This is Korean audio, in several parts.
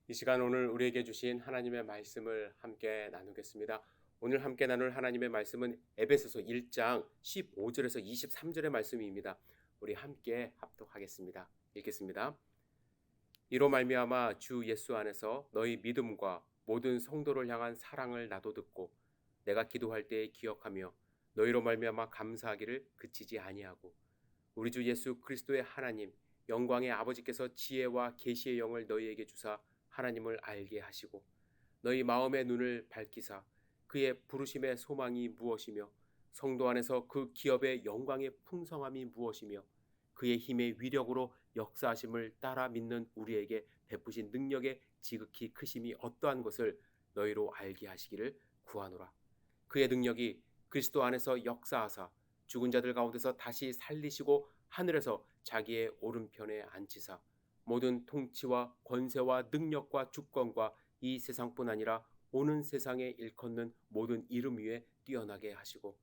이 시간 오늘 우리에게 주신 하나님의 말씀을 함께 나누겠습니다. 오늘 함께 나눌 하나님의 말씀은 에베소서 1장 15절에서 23절의 말씀입니다. 우리 함께 합독하겠습니다. 읽겠습니다. 이로 말미암아 주 예수 안에서 너희 믿음과 모든 성도를 향한 사랑을 나도 듣고 내가 기도할 때에 기억하며 너희로 말미암아 감사하기를 그치지 아니하고 우리 주 예수 그리스도의 하나님 영광의 아버지께서 지혜와 계시의 영을 너희에게 주사 하나님을 알게 하시고 너희 마음의 눈을 밝히사 그의 부르심의 소망이 무엇이며 성도 안에서 그 기업의 영광의 풍성함이 무엇이며 그의 힘의 위력으로 역사하심을 따라 믿는 우리에게 베푸신 능력의 지극히 크심이 어떠한 것을 너희로 알게 하시기를 구하노라. 그의 능력이 그리스도 안에서 역사하사 죽은 자들 가운데서 다시 살리시고 하늘에서 자기의 오른편에 앉히사 모든 통치와 권세와 능력과 주권과 이 세상뿐 아니라 오는 세상에 일컫는 모든 이름 위에 뛰어나게 하시고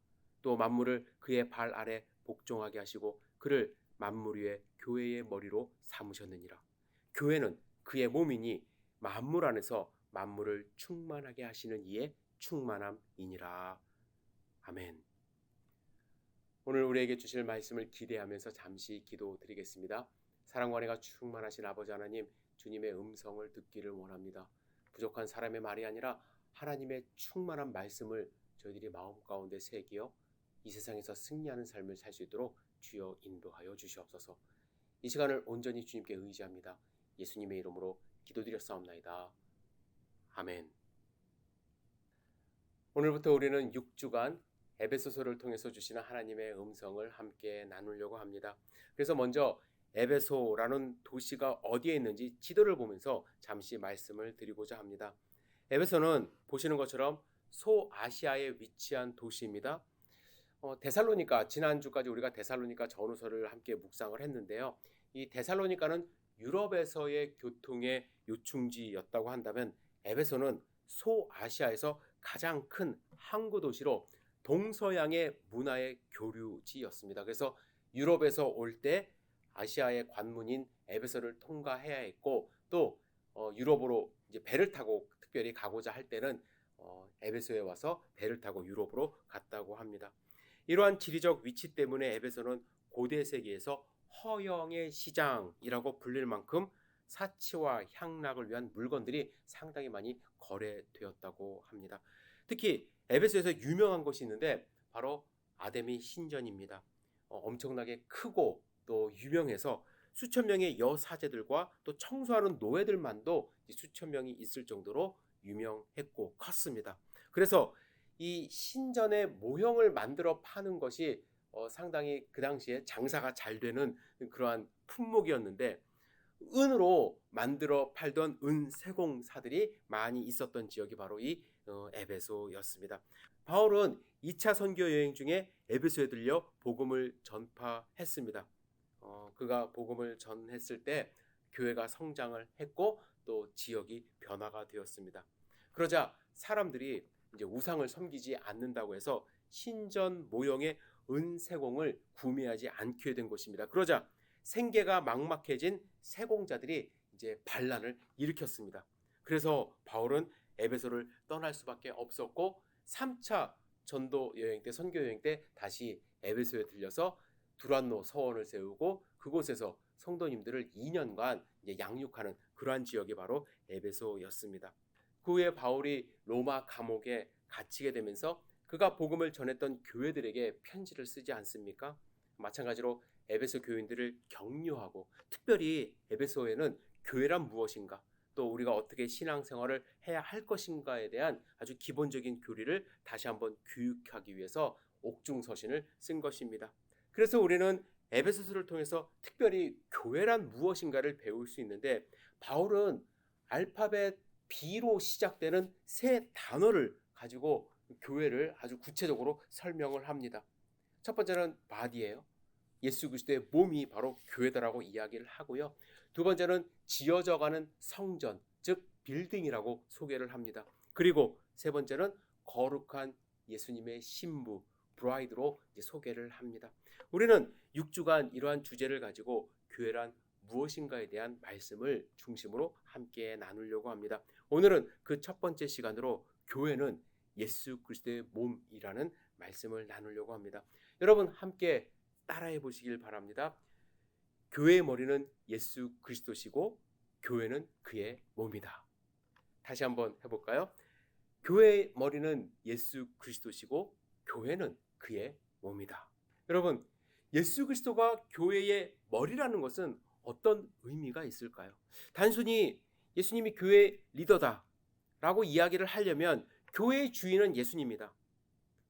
또 만물을 그의 발 아래 복종하게 하시고 그를 만물 위에 교회의 머리로 삼으셨느니라. 교회는 그의 몸이니 만물 안에서 만물을 충만하게 하시는 이의 충만함이니라. 아멘. 오늘 우리에게 주실 말씀을 기대하면서 잠시 기도드리겠습니다. 사랑과 은혜가 충만하신 아버지 하나님, 주님의 음성을 듣기를 원합니다. 부족한 사람의 말이 아니라 하나님의 충만한 말씀을 저희들이 마음 가운데 새기어 이 세상에서 승리하는 삶을 살 수 있도록 주여 인도하여 주시옵소서. 이 시간을 온전히 주님께 의지합니다. 예수님의 이름으로 기도드렸사옵나이다. 아멘. 오늘부터 우리는 6주간 에베소서를 통해서 주시는 하나님의 음성을 함께 나누려고 합니다. 그래서 먼저 에베소라는 도시가 어디에 있는지 지도를 보면서 잠시 말씀을 드리고자 합니다. 에베소는 보시는 것처럼 소아시아에 위치한 도시입니다. 데살로니가, 지난주까지 우리가 데살로니가 전후서를 함께 묵상을 했는데요. 이 데살로니가는 유럽에서의 교통의 요충지였다고 한다면 에베소는 소아시아에서 가장 큰 항구 도시로 동서양의 문화의 교류지였습니다. 그래서 유럽에서 올 때 아시아의 관문인 에베소를 통과해야 했고 또 유럽으로 이제 배를 타고 특별히 가고자 할 때는 에베소에 와서 배를 타고 유럽으로 갔다고 합니다. 이러한 지리적 위치 때문에 에베소는 고대 세계에서 허영의 시장이라고 불릴 만큼 사치와 향락을 위한 물건들이 상당히 많이 거래되었다고 합니다. 특히 에베소에서 유명한 것이 있는데 바로 아데미 신전입니다. 엄청나게 크고 또 유명해서 수천 명의 여사제들과 또 청소하는 노예들만도 수천 명이 있을 정도로 유명했고 컸습니다. 그래서 이 신전의 모형을 만들어 파는 것이 상당히 그 당시에 장사가 잘 되는 그러한 품목이었는데 은으로 만들어 팔던 은세공사들이 많이 있었던 지역이 바로 이 에베소였습니다. 바울은 2차 선교 여행 중에 에베소에 들려 복음을 전파했습니다. 그가 복음을 전했을 때 교회가 성장을 했고 또 지역이 변화가 되었습니다. 그러자 사람들이 이제 우상을 섬기지 않는다고 해서 신전 모형의 은세공을 구매하지 않게 된 것입니다. 그러자 생계가 막막해진 세공자들이 이제 반란을 일으켰습니다. 그래서 바울은 에베소를 떠날 수밖에 없었고 3차 전도 여행 때, 선교 여행 때 다시 에베소에 들려서 두란노 서원을 세우고 그곳에서 성도님들을 2년간 이제 양육하는 그러한 지역이 바로 에베소였습니다. 그 후에 바울이 로마 감옥에 갇히게 되면서 그가 복음을 전했던 교회들에게 편지를 쓰지 않습니까? 마찬가지로 에베소 교인들을 격려하고 특별히 에베소에는 교회란 무엇인가 또 우리가 어떻게 신앙생활을 해야 할 것인가에 대한 아주 기본적인 교리를 다시 한번 교육하기 위해서 옥중서신을 쓴 것입니다. 그래서 우리는 에베소서를 통해서 특별히 교회란 무엇인가를 배울 수 있는데 바울은 알파벳 B로 시작되는 세 단어를 가지고 교회를 아주 구체적으로 설명을 합니다. 첫 번째는 바디예요. 예수 그리스도의 몸이 바로 교회다라고 이야기를 하고요. 두 번째는 지어져가는 성전, 즉 빌딩이라고 소개를 합니다. 그리고 세 번째는 거룩한 예수님의 신부, 브라이드로 소개를 합니다. 우리는 6주간 이러한 주제를 가지고 교회란 무엇인가에 대한 말씀을 중심으로 함께 나누려고 합니다. 오늘은 그 첫 번째 시간으로 교회는 예수 그리스도의 몸이라는 말씀을 나누려고 합니다. 여러분 함께 따라해 보시길 바랍니다. 교회의 머리는 예수 그리스도시고 교회는 그의 몸이다. 다시 한번 해볼까요? 교회의 머리는 예수 그리스도시고 교회는 그의 몸이다. 여러분, 예수 그리스도가 교회의 머리라는 것은 어떤 의미가 있을까요? 단순히 예수님이 교회의 리더다 라고 이야기를 하려면 교회의 주인은 예수님이다,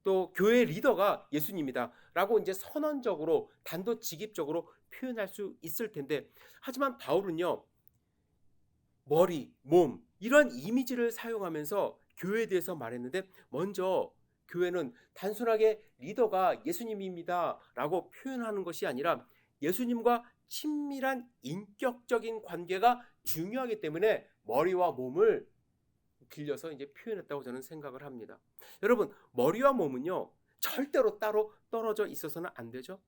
또 교회의 리더가 예수님이다 라고 이제 선언적으로 단도직입적으로 표현할 수 있을 텐데, 하지만 바울은요, 머리, 몸 이런 이미지를 사용하면서 교회에 대해서 말했는데, 먼저 교회는 단순하게 리더가 예수님입니다 라고 표현하는 것이 아니라 예수님과 친밀한 인격적인 관계가 중요하기 때문에 머리와 몸을 빌려서 이제 표현했다고 저는 생각을 합니다. 여러분, 머리와 몸은요 절대로 따로 떨어져 있어서는 안 되죠.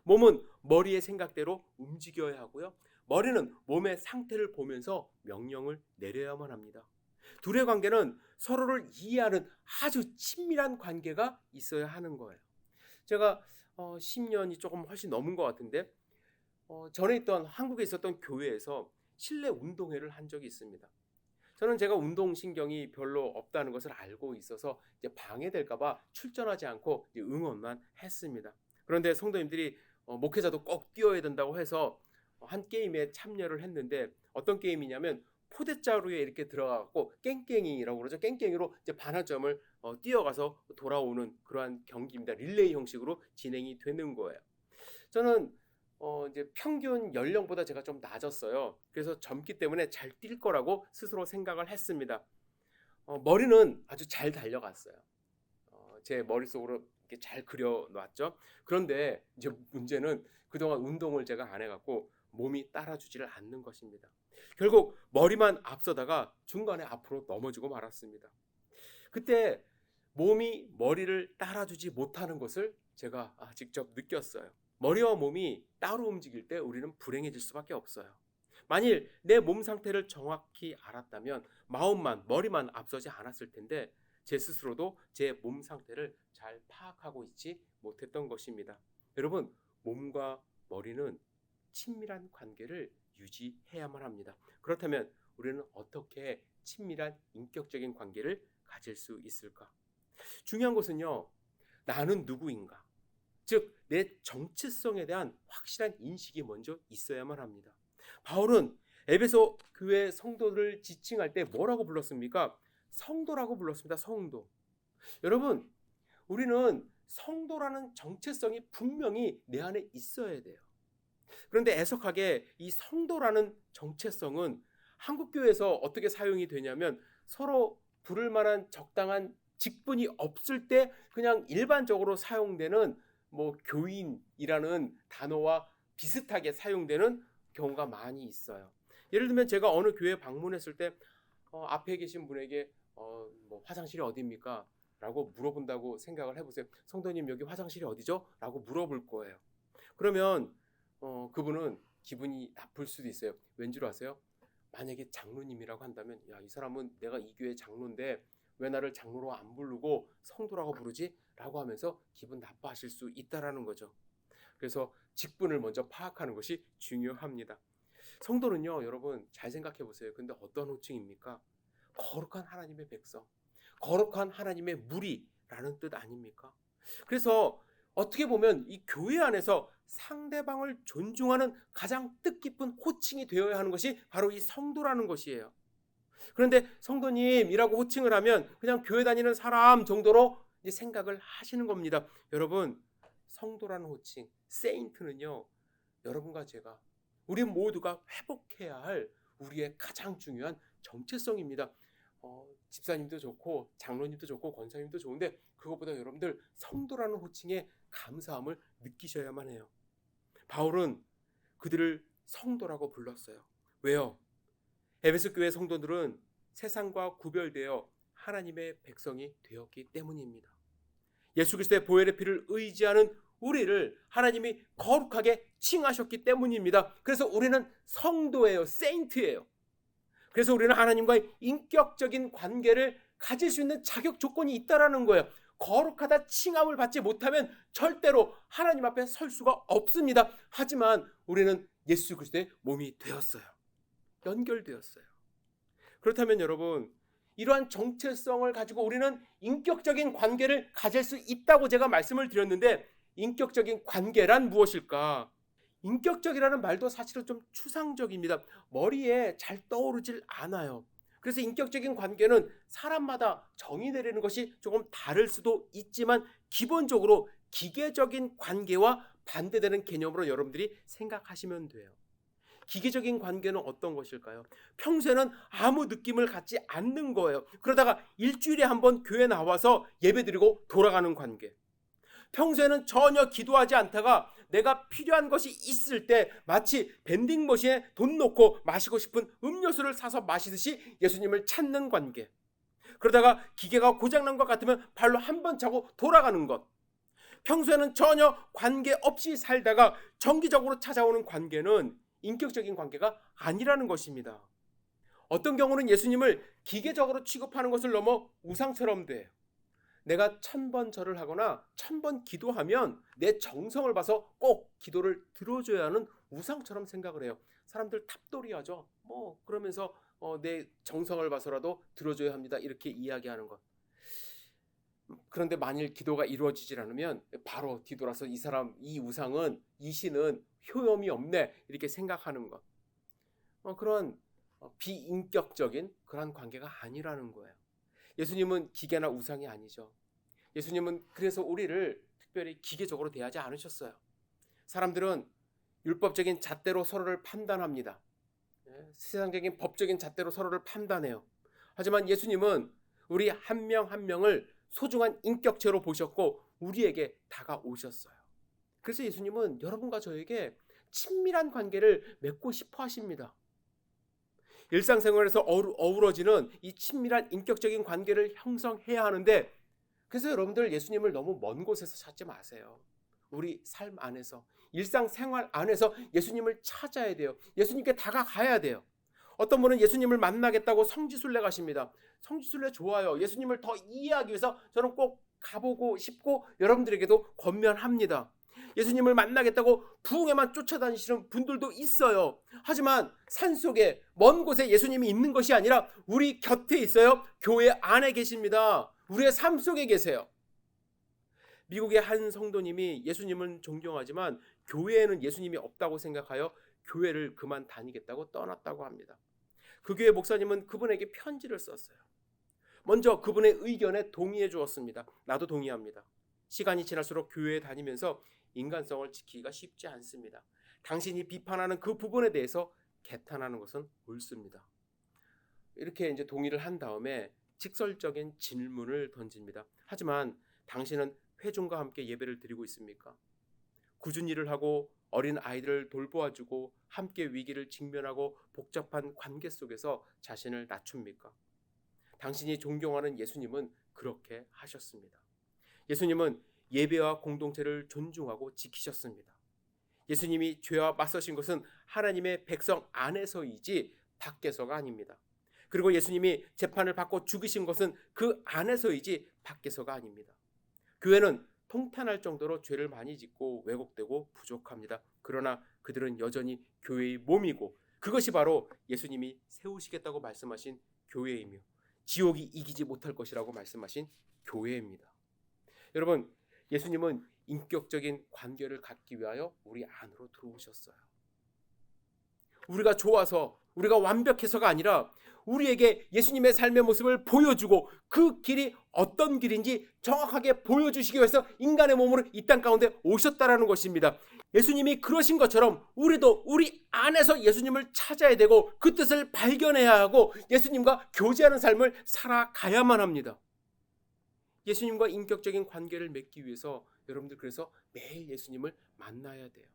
몸은 머리의 생각대로 움직여야 하고요, 머리는 몸의 상태를 보면서 명령을 내려야만 합니다. 둘의 관계는 서로를 이해하는 아주 친밀한 관계가 있어야 하는 거예요. 제가 10년이 조금 훨씬 넘은 것 같은데, 전에 있던 한국에 있었던 교회에서 실내 운동회를 한 적이 있습니다. 저는 제가 운동신경이 별로 없다는 것을 알고 있어서 이제 방해될까봐 출전하지 않고 이제 응원만 했습니다. 그런데 성도님들이 목회자도 꼭 뛰어야 된다고 해서 한 게임에 참여를 했는데, 어떤 게임이냐면 포대자루에 이렇게 들어가고 깽깽이라고 그러죠. 깽깽이로 이제 반환점을 뛰어가서 돌아오는 그러한 경기입니다. 릴레이 형식으로 진행이 되는 거예요. 저는 이제 평균 연령보다 제가 좀 낮았어요. 그래서 젊기 때문에 잘 뛸 거라고 스스로 생각을 했습니다. 머리는 아주 잘 달려갔어요. 제 머릿속으로 이렇게 잘 그려놨죠. 그런데 이제 문제는 그동안 운동을 제가 안 해갖고 몸이 따라주지를 않는 것입니다. 결국 머리만 앞서다가 중간에 앞으로 넘어지고 말았습니다. 그때 몸이 머리를 따라주지 못하는 것을 제가 직접 느꼈어요. 머리와 몸이 따로 움직일 때 우리는 불행해질 수밖에 없어요. 만일 내 몸 상태를 정확히 알았다면 마음만, 머리만 앞서지 않았을 텐데, 제 스스로도 제 몸 상태를 잘 파악하고 있지 못했던 것입니다. 여러분, 몸과 머리는 친밀한 관계를 유지해야만 합니다. 그렇다면 우리는 어떻게 친밀한 인격적인 관계를 가질 수 있을까? 중요한 것은요, 나는 누구인가? 즉, 내 정체성에 대한 확실한 인식이 먼저 있어야만 합니다. 바울은 에베소 교회 성도를 지칭할 때 뭐라고 불렀습니까? 성도라고 불렀습니다. 성도. 여러분, 우리는 성도라는 정체성이 분명히 내 안에 있어야 돼요. 그런데 애석하게 이 성도라는 정체성은 한국교회에서 어떻게 사용이 되냐면, 서로 부를 만한 적당한 직분이 없을 때 그냥 일반적으로 사용되는 교인이라는 단어와 비슷하게 사용되는 경우가 많이 있어요. 예를 들면 제가 어느 교회 방문했을 때 앞에 계신 분에게 화장실이 어디입니까? 라고 물어본다고 생각을 해보세요. 성도님, 여기 화장실이 어디죠? 라고 물어볼 거예요. 그러면 그분은 기분이 나쁠 수도 있어요. 왠 줄 아세요? 만약에 장로님이라고 한다면, 야, 이 사람은 내가 이 교회 장로인데 왜 나를 장로로 안 부르고 성도라고 부르지? 라고 하면서 기분 나빠하실 수 있다라는 거죠. 그래서 직분을 먼저 파악하는 것이 중요합니다. 성도는요, 여러분 잘 생각해 보세요. 근데 어떤 호칭입니까? 거룩한 하나님의 백성, 거룩한 하나님의 무리라는 뜻 아닙니까? 그래서 어떻게 보면 이 교회 안에서 상대방을 존중하는 가장 뜻깊은 호칭이 되어야 하는 것이 바로 이 성도라는 것이에요. 그런데 성도님이라고 호칭을 하면 그냥 교회 다니는 사람 정도로 이제 생각을 하시는 겁니다. 여러분, 성도라는 호칭, 세인트는요, 여러분과 제가, 우리 모두가 회복해야 할 우리의 가장 중요한 정체성입니다. 집사님도 좋고 장로님도 좋고 권사님도 좋은데, 그것보다 여러분들 성도라는 호칭에 감사함을 느끼셔야만 해요. 바울은 그들을 성도라고 불렀어요. 왜요? 에베소 교회 성도들은 세상과 구별되어 하나님의 백성이 되었기 때문입니다. 예수 그리스도의 보혈의 피를 의지하는 우리를 하나님이 거룩하게 칭하셨기 때문입니다. 그래서 우리는 성도예요. 세인트예요. 그래서 우리는 하나님과의 인격적인 관계를 가질 수 있는 자격 조건이 있다라는 거예요. 거룩하다 칭함을 받지 못하면 절대로 하나님 앞에 설 수가 없습니다. 하지만 우리는 예수 그리스도의 몸이 되었어요. 연결되었어요. 그렇다면 여러분, 이러한 정체성을 가지고 우리는 인격적인 관계를 가질 수 있다고 제가 말씀을 드렸는데, 인격적인 관계란 무엇일까? 인격적이라는 말도 사실은 좀 추상적입니다. 머리에 잘 떠오르질 않아요. 그래서 인격적인 관계는 사람마다 정의 내리는 것이 조금 다를 수도 있지만 기본적으로 기계적인 관계와 반대되는 개념으로 여러분들이 생각하시면 돼요. 기계적인 관계는 어떤 것일까요? 평소에는 아무 느낌을 갖지 않는 거예요. 그러다가 일주일에 한 번 교회 나와서 예배드리고 돌아가는 관계. 평소에는 전혀 기도하지 않다가 내가 필요한 것이 있을 때 마치 밴딩머신에 돈 넣고 마시고 싶은 음료수를 사서 마시듯이 예수님을 찾는 관계. 그러다가 기계가 고장난 것 같으면 발로 한 번 차고 돌아가는 것. 평소에는 전혀 관계 없이 살다가 정기적으로 찾아오는 관계는 인격적인 관계가 아니라는 것입니다. 어떤 경우는 예수님을 기계적으로 취급하는 것을 넘어 우상처럼 돼요. 내가 1000번 절을 하거나 1000번 기도하면 내 정성을 봐서 꼭 기도를 들어줘야 하는 우상처럼 생각을 해요. 사람들 탑돌이하죠. 그러면서 내 정성을 봐서라도 들어줘야 합니다. 이렇게 이야기하는 것. 그런데 만일 기도가 이루어지질 않으면 바로 뒤돌아서 이 사람, 이 우상은, 이 신은 효험이 없네 이렇게 생각하는 것. 그런 비인격적인 그런 관계가 아니라는 거예요. 예수님은 기계나 우상이 아니죠. 예수님은 그래서 우리를 특별히 기계적으로 대하지 않으셨어요. 사람들은 율법적인 잣대로 서로를 판단합니다. 세상적인 법적인 잣대로 서로를 판단해요. 하지만 예수님은 우리 한 명 한 명을 소중한 인격체로 보셨고 우리에게 다가오셨어요. 그래서 예수님은 여러분과 저에게 친밀한 관계를 맺고 싶어 하십니다. 일상생활에서 어우러지는 이 친밀한 인격적인 관계를 형성해야 하는데, 그래서 여러분들 예수님을 너무 먼 곳에서 찾지 마세요. 우리 삶 안에서, 일상생활 안에서 예수님을 찾아야 돼요. 예수님께 다가가야 돼요. 어떤 분은 예수님을 만나겠다고 성지순례 가십니다. 성지순례 좋아요. 예수님을 더 이해하기 위해서 저는 꼭 가보고 싶고 여러분들에게도 권면합니다. 예수님을 만나겠다고 부흥에만 쫓아다니시는 분들도 있어요. 하지만 산속에 먼 곳에 예수님이 있는 것이 아니라 우리 곁에 있어요. 교회 안에 계십니다. 우리의 삶 속에 계세요. 미국의 한 성도님이 예수님은 존경하지만 교회에는 예수님이 없다고 생각하여 교회를 그만 다니겠다고 떠났다고 합니다. 그 교회 목사님은 그분에게 편지를 썼어요. 먼저 그분의 의견에 동의해 주었습니다. 나도 동의합니다. 시간이 지날수록 교회에 다니면서 인간성을 지키기가 쉽지 않습니다. 당신이 비판하는 그 부분에 대해서 개탄하는 것은 옳습니다. 이렇게 이제 동의를 한 다음에 직설적인 질문을 던집니다. 하지만 당신은 회중과 함께 예배를 드리고 있습니까? 굳은 일을 하고 어린 아이들을 돌보아주고 함께 위기를 직면하고 복잡한 관계 속에서 자신을 낮춥니까? 당신이 존경하는 예수님은 그렇게 하셨습니다. 예수님은 예배와 공동체를 존중하고 지키셨습니다. 예수님이 죄와 맞서신 것은 하나님의 백성 안에서이지 밖에서가 아닙니다. 그리고 예수님이 재판을 받고 죽으신 것은 그 안에서이지 밖에서가 아닙니다. 교회는 통탄할 정도로 죄를 많이 짓고 왜곡되고 부족합니다. 그러나 그들은 여전히 교회의 몸이고 그것이 바로 예수님이 세우시겠다고 말씀하신 교회이며 지옥이 이기지 못할 것이라고 말씀하신 교회입니다. 여러분, 예수님은 인격적인 관계를 갖기 위하여 우리 안으로 들어오셨어요. 우리가 좋아서, 우리가 완벽해서가 아니라 우리에게 예수님의 삶의 모습을 보여주고 그 길이 어떤 길인지 정확하게 보여주시기 위해서 인간의 몸으로 이 땅 가운데 오셨다라는 것입니다. 예수님이 그러신 것처럼 우리도 우리 안에서 예수님을 찾아야 되고 그 뜻을 발견해야 하고 예수님과 교제하는 삶을 살아가야만 합니다. 예수님과 인격적인 관계를 맺기 위해서 여러분들 그래서 매일 예수님을 만나야 돼요.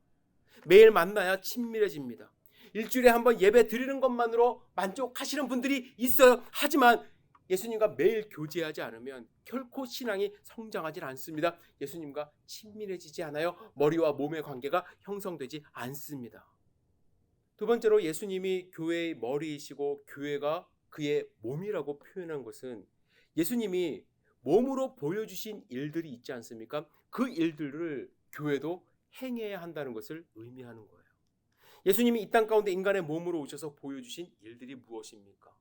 매일 만나야 친밀해집니다. 일주일에 한 번 예배 드리는 것만으로 만족하시는 분들이 있어요. 하지만 예수님과 매일 교제하지 않으면 결코 신앙이 성장하지 않습니다. 예수님과 친밀해지지 않아요. 머리와 몸의 관계가 형성되지 않습니다. 두 번째로 예수님이 교회의 머리이시고 교회가 그의 몸이라고 표현한 것은 예수님이 몸으로 보여주신 일들이 있지 않습니까? 그 일들을 교회도 행해야 한다는 것을 의미하는 거예요. 예수님이 이 땅 가운데 인간의 몸으로 오셔서 보여주신 일들이 무엇입니까?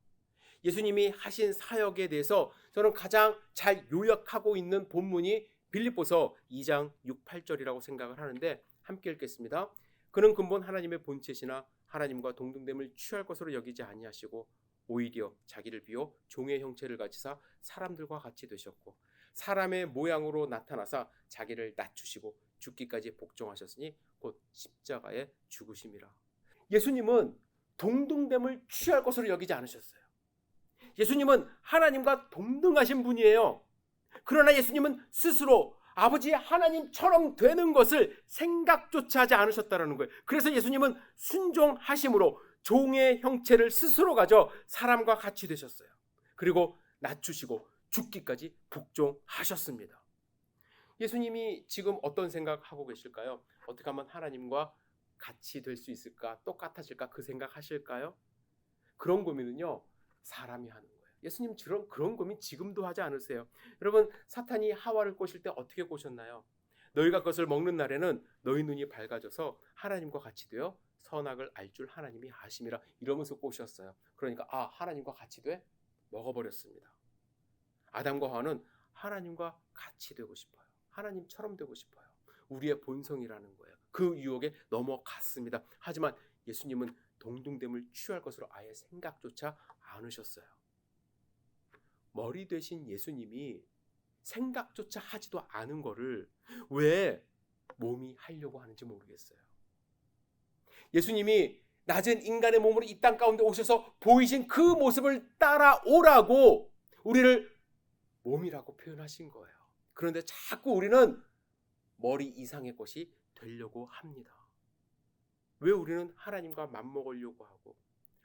예수님이 하신 사역에 대해서 저는 가장 잘 요약하고 있는 본문이 빌립보서 2장 6, 8절이라고 생각을 하는데 함께 읽겠습니다. 그는 근본 하나님의 본체시나 하나님과 동등됨을 취할 것으로 여기지 아니하시고 오히려 자기를 비워 종의 형체를 가지사 사람들과 같이 되셨고 사람의 모양으로 나타나사 자기를 낮추시고 죽기까지 복종하셨으니 곧 십자가에 죽으심이라. 예수님은 동등됨을 취할 것으로 여기지 않으셨어요. 예수님은 하나님과 동등하신 분이에요. 그러나 예수님은 스스로 아버지 하나님처럼 되는 것을 생각조차 하지 않으셨다는 거예요. 그래서 예수님은 순종하심으로 종의 형체를 스스로 가져 사람과 같이 되셨어요. 그리고 낮추시고 죽기까지 복종하셨습니다. 예수님이 지금 어떤 생각하고 계실까요? 어떻게 하면 하나님과 같이 될 수 있을까? 똑같아질까? 그 생각하실까요? 그런 고민은요, 사람이 하는 거예요. 예수님 그런 고민 지금도 하지 않으세요? 여러분, 사탄이 하와를 꼬실 때 어떻게 꼬셨나요? 너희가 그것을 먹는 날에는 너희 눈이 밝아져서 하나님과 같이 되어 선악을 알 줄 하나님이 아심이라 이러면서 꼬셨어요. 그러니까 하나님과 같이 돼? 먹어버렸습니다. 아담과 하와는 하나님과 같이 되고 싶어요. 하나님처럼 되고 싶어요. 우리의 본성이라는 거예요. 그 유혹에 넘어갔습니다. 하지만 예수님은 동등됨을 취할 것으로 아예 생각조차 않으셨어요. 머리 되신 예수님이 생각조차 하지도 않은 거를 왜 몸이 하려고 하는지 모르겠어요. 예수님이 낮은 인간의 몸으로 이 땅 가운데 오셔서 보이신 그 모습을 따라오라고 우리를 몸이라고 표현하신 거예요. 그런데 자꾸 우리는 머리 이상의 것이 되려고 합니다. 왜 우리는 하나님과 맞먹으려고 하고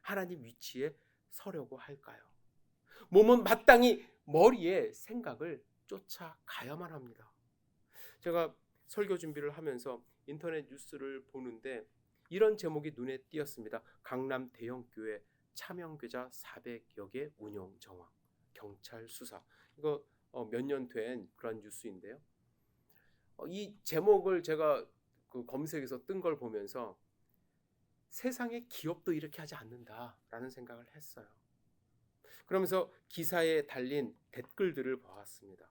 하나님 위치에 서려고 할까요? 몸은 마땅히 머리의 생각을 쫓아가야만 합니다. 제가 설교 준비를 하면서 인터넷 뉴스를 보는데 이런 제목이 눈에 띄었습니다. 강남 대형교회 차명계좌 400여 개 운영 정황, 경찰 수사. 이거 몇 년 된 그런 뉴스인데요. 이 제목을 제가 검색해서 뜬 걸 보면서 세상의 기업도 이렇게 하지 않는다라는 생각을 했어요. 그러면서 기사에 달린 댓글들을 보았습니다.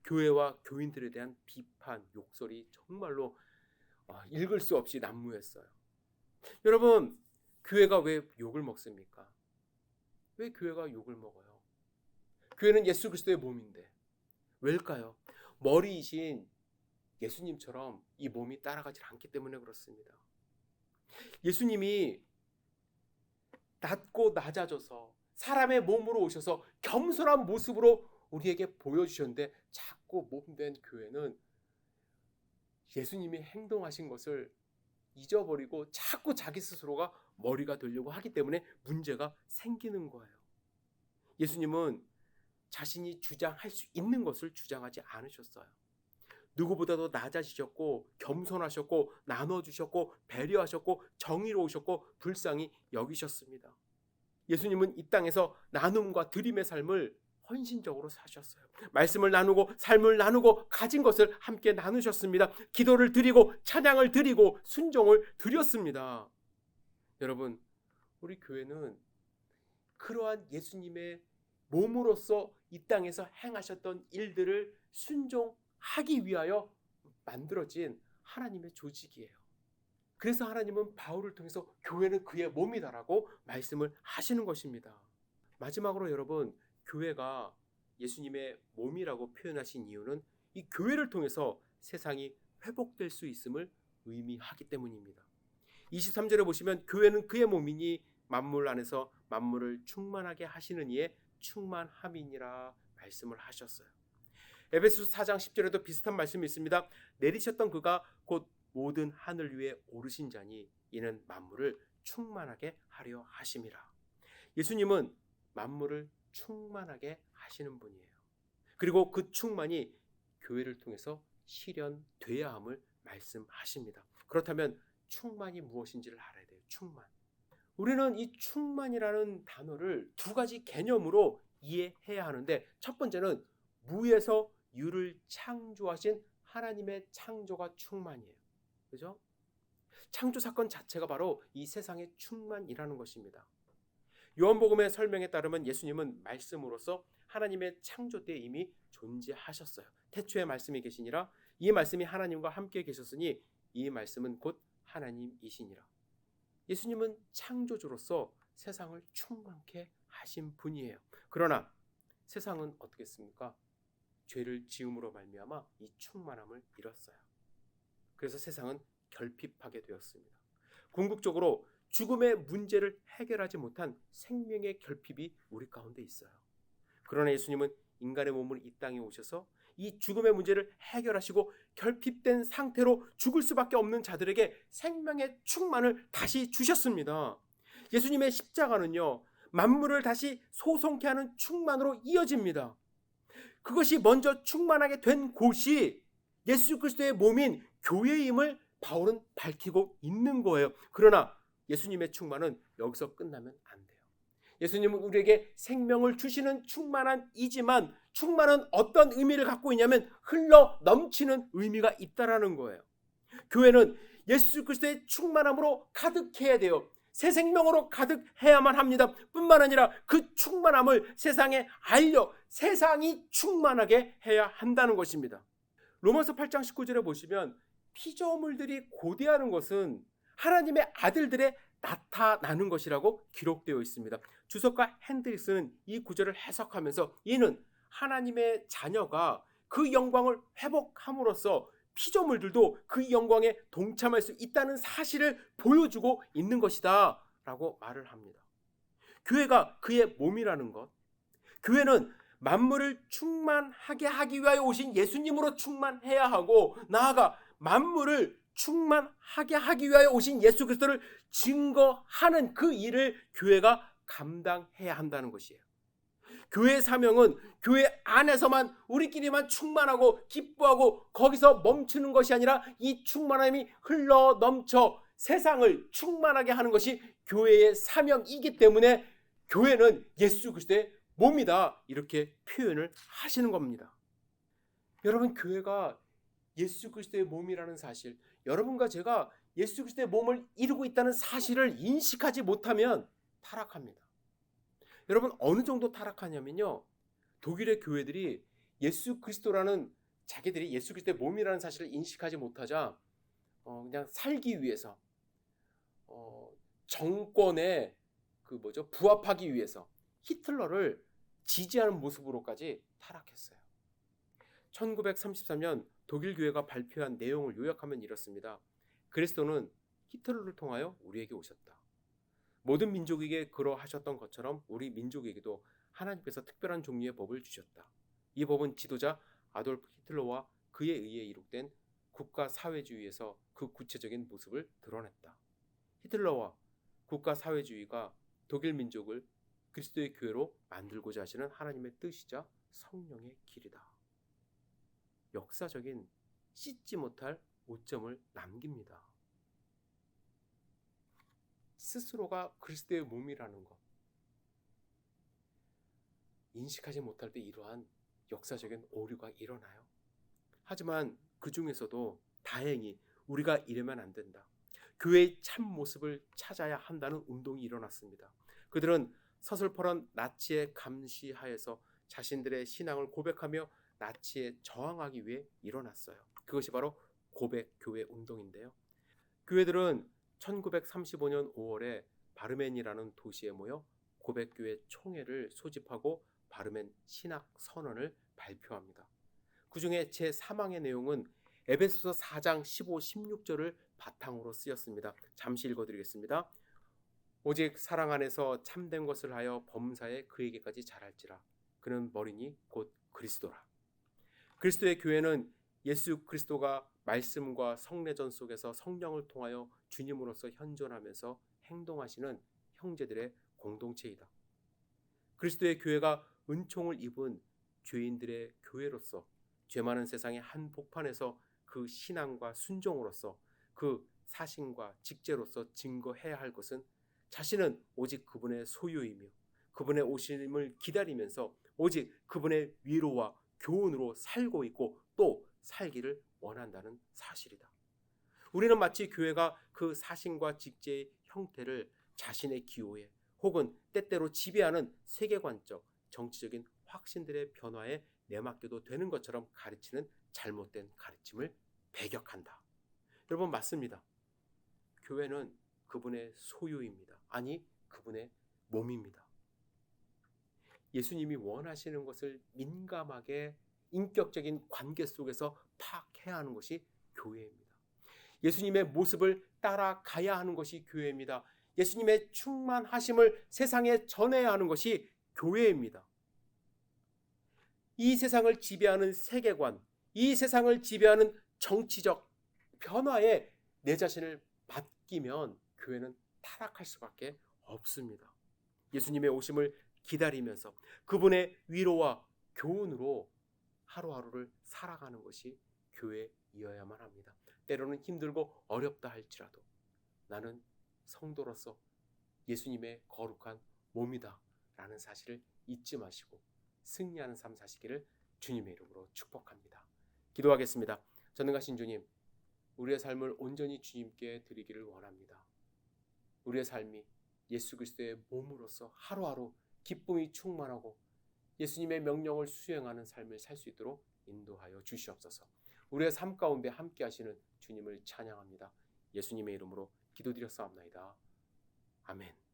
교회와 교인들에 대한 비판, 욕설이 정말로 읽을 수 없이 난무했어요. 여러분, 교회가 왜 욕을 먹습니까? 왜 교회가 욕을 먹어요? 교회는 예수 그리스도의 몸인데 왜일까요? 머리이신 예수님처럼 이 몸이 따라가지 않기 때문에 그렇습니다. 예수님이 낮고 낮아져서 사람의 몸으로 오셔서 겸손한 모습으로 우리에게 보여주셨는데 자꾸 몸된 교회는 예수님이 행동하신 것을 잊어버리고 자꾸 자기 스스로가 머리가 되려고 하기 때문에 문제가 생기는 거예요. 예수님은 자신이 주장할 수 있는 것을 주장하지 않으셨어요. 누구보다도 낮아지셨고 겸손하셨고 나눠주셨고 배려하셨고 정의로우셨고 불쌍히 여기셨습니다. 예수님은 이 땅에서 나눔과 드림의 삶을 헌신적으로 사셨어요. 말씀을 나누고 삶을 나누고 가진 것을 함께 나누셨습니다. 기도를 드리고 찬양을 드리고 순종을 드렸습니다. 여러분, 우리 교회는 그러한 예수님의 몸으로서 이 땅에서 행하셨던 일들을 순종하기 위하여 만들어진 하나님의 조직이에요. 그래서 하나님은 바울을 통해서 교회는 그의 몸이다라고 말씀을 하시는 것입니다. 마지막으로 여러분, 교회가 예수님의 몸이라고 표현하신 이유는 이 교회를 통해서 세상이 회복될 수 있음을 의미하기 때문입니다. 23절에 보시면 교회는 그의 몸이니 만물 안에서 만물을 충만하게 하시는 이의 충만함이니라 말씀을 하셨어요. 에베소서 4장 10절에도 비슷한 말씀이 있습니다. 내리셨던 그가 곧 모든 하늘 위에 오르신 자니 이는 만물을 충만하게 하려 하심이라. 예수님은 만물을 충만하게 하시는 분이에요. 그리고 그 충만이 교회를 통해서 실현돼야 함을 말씀하십니다. 그렇다면 충만이 무엇인지를 알아야 돼요. 충만. 우리는 이 충만이라는 단어를 두 가지 개념으로 이해해야 하는데, 첫 번째는 무에서 유를 창조하신 하나님의 창조가 충만이에요. 그죠? 창조 사건 자체가 바로 이 세상의 충만이라는 것입니다. 요한복음의 설명에 따르면 예수님은 말씀으로서 하나님의 창조 때 이미 존재하셨어요. 태초에 말씀이 계시니라. 이 말씀이 하나님과 함께 계셨으니 이 말씀은 곧 하나님이시니라. 예수님은 창조주로서 세상을 충만케 하신 분이에요. 그러나 세상은 어떻겠습니까? 죄를 지음으로 말미암아 이 충만함을 잃었어요. 그래서 세상은 결핍하게 되었습니다. 궁극적으로 죽음의 문제를 해결하지 못한 생명의 결핍이 우리 가운데 있어요. 그러나 예수님은 인간의 몸을 이 땅에 오셔서 이 죽음의 문제를 해결하시고 결핍된 상태로 죽을 수밖에 없는 자들에게 생명의 충만을 다시 주셨습니다. 예수님의 십자가는요, 만물을 다시 소송케 하는 충만으로 이어집니다. 그것이 먼저 충만하게 된 곳이 예수 그리스도의 몸인 교회임을 바울은 밝히고 있는 거예요. 그러나 예수님의 충만은 여기서 끝나면 안 돼요. 예수님은 우리에게 생명을 주시는 충만함이지만 충만은 어떤 의미를 갖고 있냐면 흘러 넘치는 의미가 있다라는 거예요. 교회는 예수 그리스도의 충만함으로 가득해야 돼요. 새 생명으로 가득해야만 합니다. 뿐만 아니라 그 충만함을 세상에 알려 세상이 충만하게 해야 한다는 것입니다. 로마서 8장 19절에 보시면 피조물들이 고대하는 것은 하나님의 아들들의 나타나는 것이라고 기록되어 있습니다. 주석가 핸드릭스는 이 구절을 해석하면서 이는 하나님의 자녀가 그 영광을 회복함으로써 피조물들도 그 영광에 동참할 수 있다는 사실을 보여주고 있는 것이다 라고 말을 합니다. 교회가 그의 몸이라는 것, 교회는 만물을 충만하게 하기 위하여 오신 예수님으로 충만해야 하고, 나아가 만물을 충만하게 하기 위하여 오신 예수 그리스도를 증거하는 그 일을 교회가 감당해야 한다는 것이에요. 교회의 사명은 교회 안에서만 우리끼리만 충만하고 기뻐하고 거기서 멈추는 것이 아니라 이 충만함이 흘러 넘쳐 세상을 충만하게 하는 것이 교회의 사명이기 때문에 교회는 예수 그리스도의 몸이다, 이렇게 표현을 하시는 겁니다. 여러분, 교회가 예수 그리스도의 몸이라는 사실, 여러분과 제가 예수 그리스도의 몸을 이루고 있다는 사실을 인식하지 못하면 타락합니다. 여러분, 어느 정도 타락하냐면요, 독일의 교회들이 예수 그리스도라는, 자기들이 예수 그리스도의 몸이라는 사실을 인식하지 못하자 그냥 살기 위해서 정권에 부합하기 위해서 히틀러를 지지하는 모습으로까지 타락했어요. 1933년 독일 교회가 발표한 내용을 요약하면 이렇습니다. 그리스도는 히틀러를 통하여 우리에게 오셨다. 모든 민족에게 그러하셨던 것처럼 우리 민족에게도 하나님께서 특별한 종류의 법을 주셨다. 이 법은 지도자 아돌프 히틀러와 그에 의해 이룩된 국가사회주의에서 그 구체적인 모습을 드러냈다. 히틀러와 국가사회주의가 독일 민족을 그리스도의 교회로 만들고자 하시는 하나님의 뜻이자 성령의 길이다. 역사적인 씻지 못할 오점을 남깁니다. 스스로가 그리스도의 몸이라는 것, 인식하지 못할 때 이러한 역사적인 오류가 일어나요. 하지만 그 중에서도 다행히 우리가 이러면 안 된다, 교회의 참 모습을 찾아야 한다는 운동이 일어났습니다. 그들은 서슬퍼런 나치의 감시하에서 자신들의 신앙을 고백하며 나치에 저항하기 위해 일어났어요. 그것이 바로 고백교회 운동인데요. 교회들은 1935년 5월에 바르멘이라는 도시에 모여 고백교회 총회를 소집하고 바르멘 신학선언을 발표합니다. 그 중에 제3항의 내용은 에베소서 4장 15, 16절을 바탕으로 쓰였습니다. 잠시 읽어드리겠습니다. 오직 사랑 안에서 참된 것을 하여 범사에 그에게까지 자랄지라. 그는 머리니 곧 그리스도라. 그리스도의 교회는 예수 그리스도가 말씀과 성례전 속에서 성령을 통하여 주님으로서 현존하면서 행동하시는 형제들의 공동체이다. 그리스도의 교회가 은총을 입은 죄인들의 교회로서 죄 많은 세상의 한복판에서 그 신앙과 순종으로서 그 사신과 직제로서 증거해야 할 것은 자신은 오직 그분의 소유이며 그분의 오심을 기다리면서 오직 그분의 위로와 교훈으로 살고 있고 또 살기를 원한다는 사실이다. 우리는 마치 교회가 그 사신과 직제의 형태를 자신의 기호에 혹은 때때로 지배하는 세계관적 정치적인 확신들의 변화에 내맡겨도 되는 것처럼 가르치는 잘못된 가르침을 배격한다. 여러분, 맞습니다. 교회는 그분의 소유입니다. 아니, 그분의 몸입니다. 예수님이 원하시는 것을 민감하게 인격적인 관계 속에서 파악해야 하는 것이 교회입니다. 예수님의 모습을 따라가야 하는 것이 교회입니다. 예수님의 충만하심을 세상에 전해야 하는 것이 교회입니다. 이 세상을 지배하는 세계관, 이 세상을 지배하는 정치적 변화에 내 자신을 맡기면 교회는 타락할 수밖에 없습니다. 예수님의 오심을 기다리면서 그분의 위로와 교훈으로 하루하루를 살아가는 것이 교회이어야만 합니다. 때로는 힘들고 어렵다 할지라도 나는 성도로서 예수님의 거룩한 몸이다 라는 사실을 잊지 마시고 승리하는 삶 사시기를 주님의 이름으로 축복합니다. 기도하겠습니다. 전능하신 주님, 우리의 삶을 온전히 주님께 드리기를 원합니다. 우리의 삶이 예수 그리스도의 몸으로서 하루하루 기쁨이 충만하고 예수님의 명령을 수행하는 삶을 살 수 있도록 인도하여 주시옵소서. 우리의 삶 가운데 함께 하시는 주님을 찬양합니다. 예수님의 이름으로 기도드렸사옵나이다. 아멘.